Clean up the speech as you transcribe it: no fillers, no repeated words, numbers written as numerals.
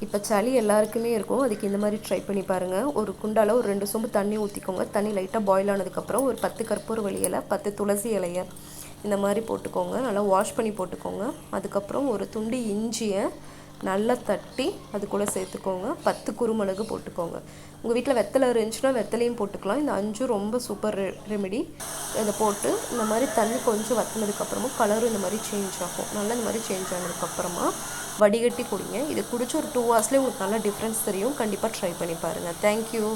இப்போ சளி எல்லாருக்குமே இருக்கும். அதுக்கு இந்த மாதிரி ட்ரை பண்ணி பாருங்கள். ஒரு குண்டால ஒரு 2 சொம்பு தண்ணி ஊற்றிக்கோங்க. தண்ணி லைட்டாக பாயில் ஆனதுக்கப்புறம் ஒரு 10 கற்பூரவள்ளி இலை, 10 துளசி இலையை இந்த மாதிரி போட்டுக்கோங்க. நல்லா வாஷ் பண்ணி போட்டுக்கோங்க. அதுக்கப்புறம் ஒரு துண்டு இஞ்சியை நல்லா தட்டி அது கூட சேர்த்துக்கோங்க. 10 குருமிளகு போட்டுக்கோங்க. உங்கள் வீட்டில் வெத்தலை இருந்துச்சுன்னா வெத்தலையும் போட்டுக்கலாம். இந்த 5 ரொம்ப சூப்பர் ரெமெடி. இதை போட்டு இந்த மாதிரி தண்ணி கொஞ்சம் வற்றினதுக்கப்புறமா கலரும் இந்த மாதிரி சேஞ்ச் ஆகும். நல்லா இந்த மாதிரி சேஞ்ச் ஆனதுக்கப்புறமா வடிகட்டி குடிங்க. இது குடிச்சு ஒரு 2 ஹவர்ஸ்லேயே உங்களுக்கு நல்லா டிஃப்ரென்ஸ் தெரியும். கண்டிப்பாக ட்ரை பண்ணி பாருங்கள். தேங்க்யூ.